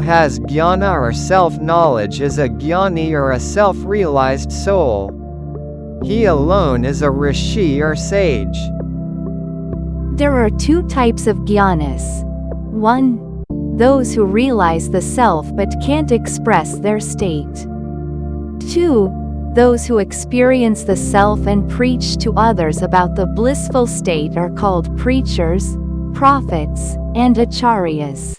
has jnana or self-knowledge is a jnani or a self-realized soul. He alone is a rishi or sage. There are two types of jnanas. 1. Those who realize the self but can't express their state. 2. Those who experience the self and preach to others about the blissful state are called preachers, prophets, and acharyas.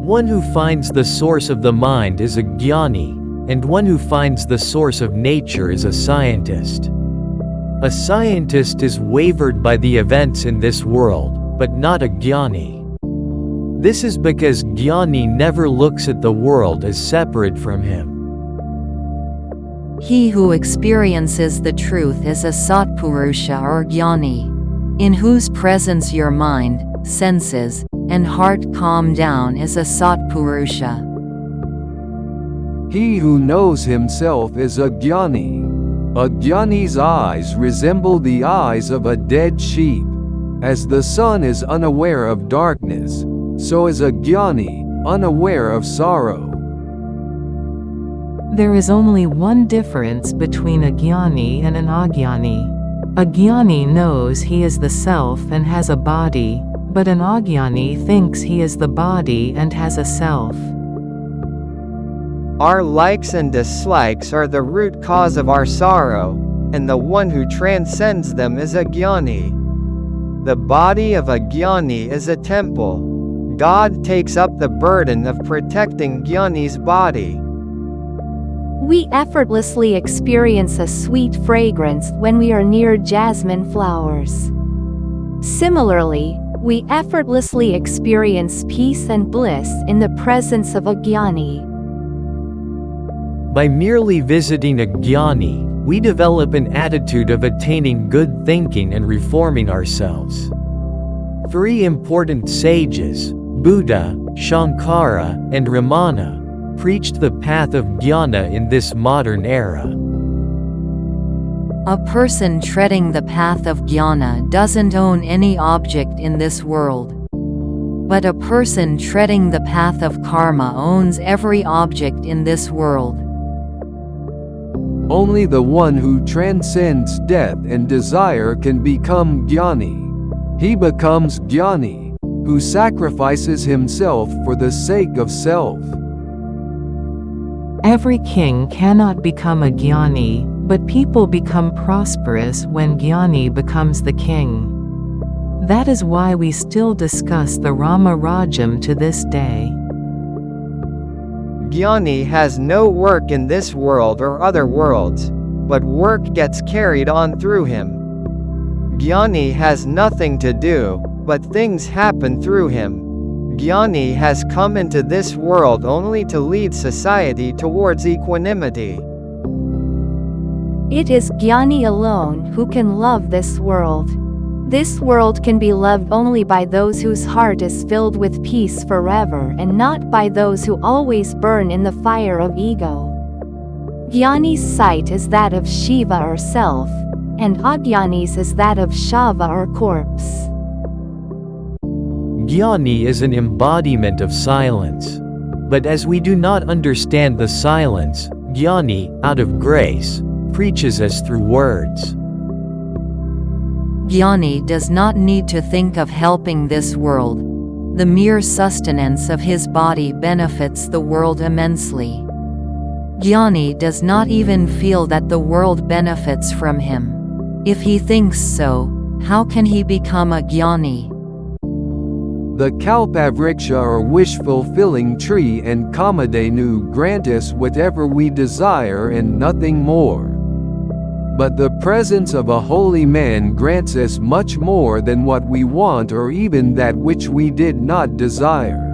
One who finds the source of the mind is a jnani, and one who finds the source of nature is a scientist. A scientist is wavered by the events in this world, but not a jnani. This is because jnani never looks at the world as separate from him. He who experiences the truth is a satpurusha or jnani, in whose presence your mind, senses, and heart calm down is a satpurusha. He who knows himself is a jnani. A jnani's eyes resemble the eyes of a dead sheep. As the sun is unaware of darkness, so is a jnani, unaware of sorrow. There is only one difference between a jnani and an ajnani. A jnani knows he is the self and has a body, but an ajnani thinks he is the body and has a self. Our likes and dislikes are the root cause of our sorrow, and the one who transcends them is a jnani. The body of a jnani is a temple. God takes up the burden of protecting jnani's body. We effortlessly experience a sweet fragrance when we are near jasmine flowers. Similarly, we effortlessly experience peace and bliss in the presence of a jnani. By merely visiting a jnani, we develop an attitude of attaining good thinking and reforming ourselves. Three important sages, Buddha, Shankara, and Ramana, preached the path of jnana in this modern era. A person treading the path of jnana doesn't own any object in this world. But a person treading the path of karma owns every object in this world. Only the one who transcends death and desire can become jnani. He becomes jnani, who sacrifices himself for the sake of self. Every king cannot become a jnani, but people become prosperous when jnani becomes the king. That is why we still discuss the Rama Rajam to this day. Jnani has no work in this world or other worlds, but work gets carried on through him. Jnani has nothing to do, but things happen through him. Jnani has come into this world only to lead society towards equanimity. It is jnani alone who can love this world. This world can be loved only by those whose heart is filled with peace forever and not by those who always burn in the fire of ego. Jnani's sight is that of Shiva or self, and ajnani's is that of Shava or corpse. Jnani is an embodiment of silence. But as we do not understand the silence, jnani, out of grace, preaches us through words. Jnani does not need to think of helping this world. The mere sustenance of his body benefits the world immensely. Jnani does not even feel that the world benefits from him. If he thinks so, how can he become a jnani? The kalpavriksha or wish-fulfilling tree and kamadhenu grant us whatever we desire and nothing more. But the presence of a holy man grants us much more than what we want or even that which we did not desire.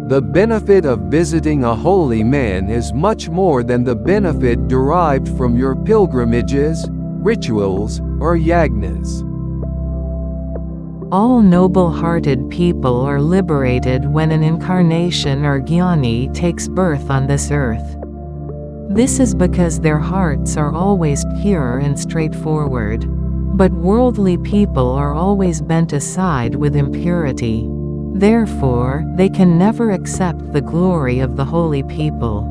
The benefit of visiting a holy man is much more than the benefit derived from your pilgrimages, rituals, or yagnas. All noble-hearted people are liberated when an incarnation or jnani takes birth on this earth. This is because their hearts are always pure and straightforward. But worldly people are always bent aside with impurity. Therefore, they can never accept the glory of the holy people.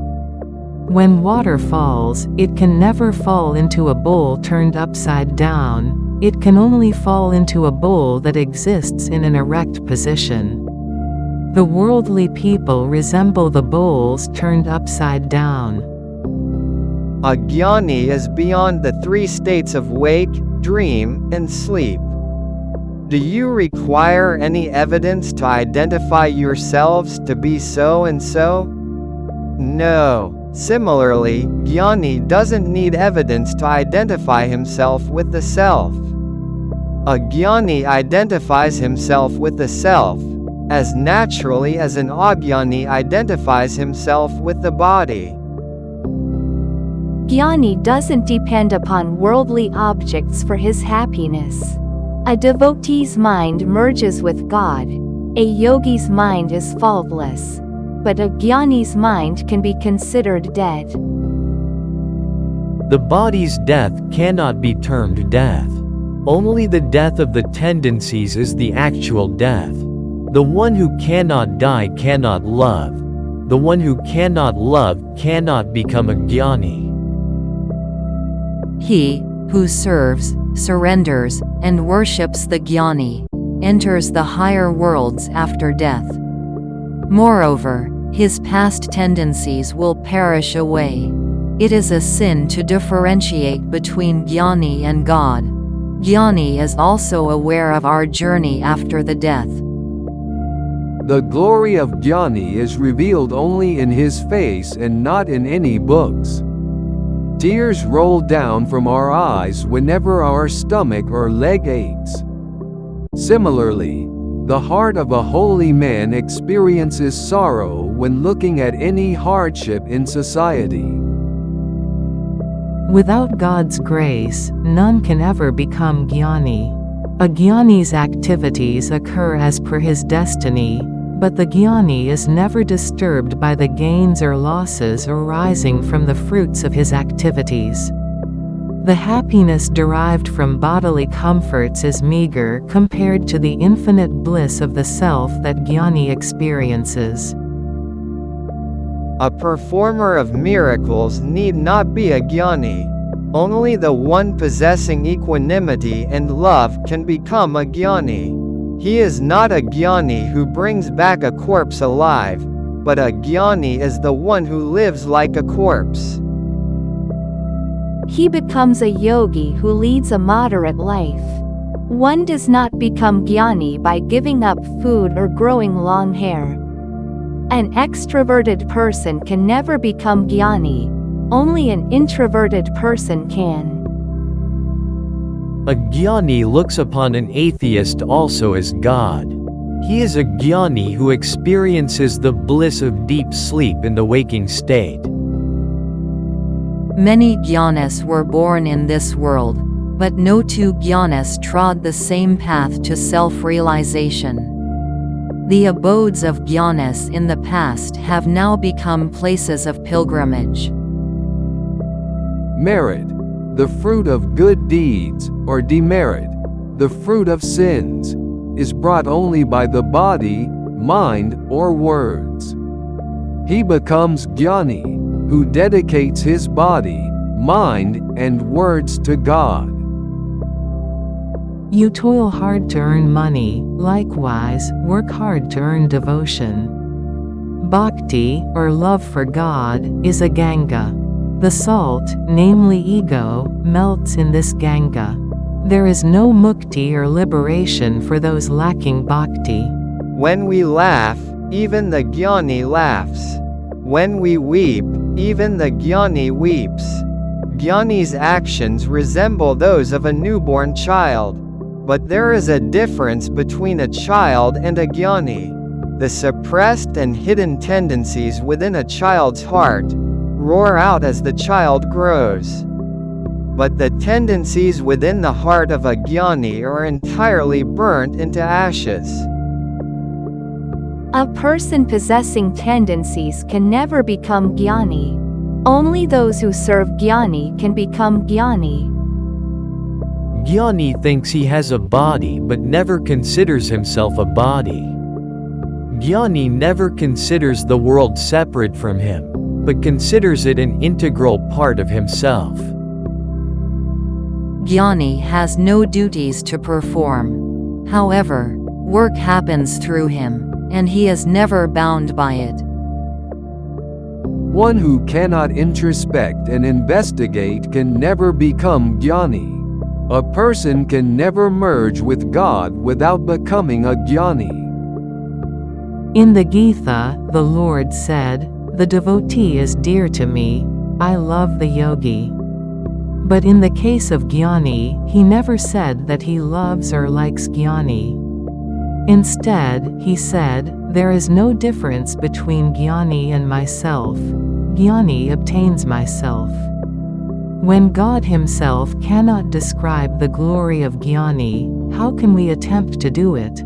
When water falls, it can never fall into a bowl turned upside down, it can only fall into a bowl that exists in an erect position. The worldly people resemble the bowls turned upside down. A jnani is beyond the three states of wake, dream, and sleep. Do you require any evidence to identify yourselves to be so and so? No. Similarly, jnani doesn't need evidence to identify himself with the self. A jnani identifies himself with the self, as naturally as an ajnani identifies himself with the body. Jnani doesn't depend upon worldly objects for his happiness. A devotee's mind merges with God. A yogi's mind is faultless. But a jnani's mind can be considered dead. The body's death cannot be termed death. Only the death of the tendencies is the actual death. The one who cannot die cannot love. The one who cannot love cannot become a jnani. He who serves, surrenders, and worships the jnani enters the higher worlds after death. Moreover, his past tendencies will perish away. It is a sin to differentiate between jnani and God. Jnani is also aware of our journey after the death. The glory of jnani is revealed only in his face and not in any books. Tears roll down from our eyes whenever our stomach or leg aches. Similarly, the heart of a holy man experiences sorrow when looking at any hardship in society. Without God's grace, none can ever become jnani. A jnani's activities occur as per his destiny, but the jnani is never disturbed by the gains or losses arising from the fruits of his activities. The happiness derived from bodily comforts is meager compared to the infinite bliss of the self that jnani experiences. A performer of miracles need not be a jnani. Only the one possessing equanimity and love can become a jnani. He is not a jnani who brings back a corpse alive, but a jnani is the one who lives like a corpse. He becomes a yogi who leads a moderate life. One does not become jnani by giving up food or growing long hair. An extroverted person can never become jnani. Only an introverted person can. A jnani looks upon an atheist also as God. He is a jnani who experiences the bliss of deep sleep in the waking state. Many jnanis were born in this world, but no two jnanis trod the same path to self-realization. The abodes of jnanis in the past have now become places of pilgrimage. Merit, the fruit of good deeds, or demerit, the fruit of sins, is brought only by the body, mind, or words. He becomes jnani, who dedicates his body, mind, and words to God. You toil hard to earn money, likewise, work hard to earn devotion. Bhakti, or love for God, is a Ganga. The salt, namely ego, melts in this Ganga. There is no mukti or liberation for those lacking bhakti. When we laugh, even the jnani laughs. When we weep, even the jnani weeps. Jnani's actions resemble those of a newborn child. But there is a difference between a child and a jnani. The suppressed and hidden tendencies within a child's heart roar out as the child grows. But the tendencies within the heart of a jnani are entirely burnt into ashes. A person possessing tendencies can never become jnani. Only those who serve jnani can become jnani. Jnani thinks he has a body but never considers himself a body. Jnani never considers the world separate from him, but considers it an integral part of himself. Jnani has no duties to perform. However, work happens through him, and he is never bound by it. One who cannot introspect and investigate can never become Jnani. A person can never merge with God without becoming a Jnani. In the Gita, the Lord said, "The devotee is dear to me, I love the yogi." But in the case of Jnani, he never said that he loves or likes Jnani. Instead, he said, "There is no difference between Jnani and myself. Jnani obtains myself." When God himself cannot describe the glory of Jnani, how can we attempt to do it?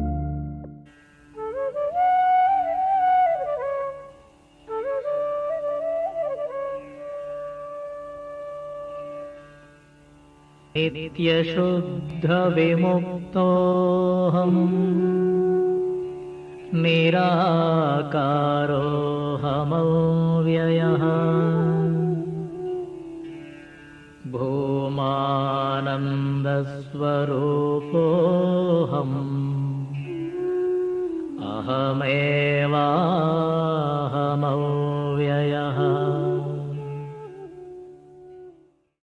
नित्यशुद्धविमुक्तोऽहम् निराकारोऽहमव्ययः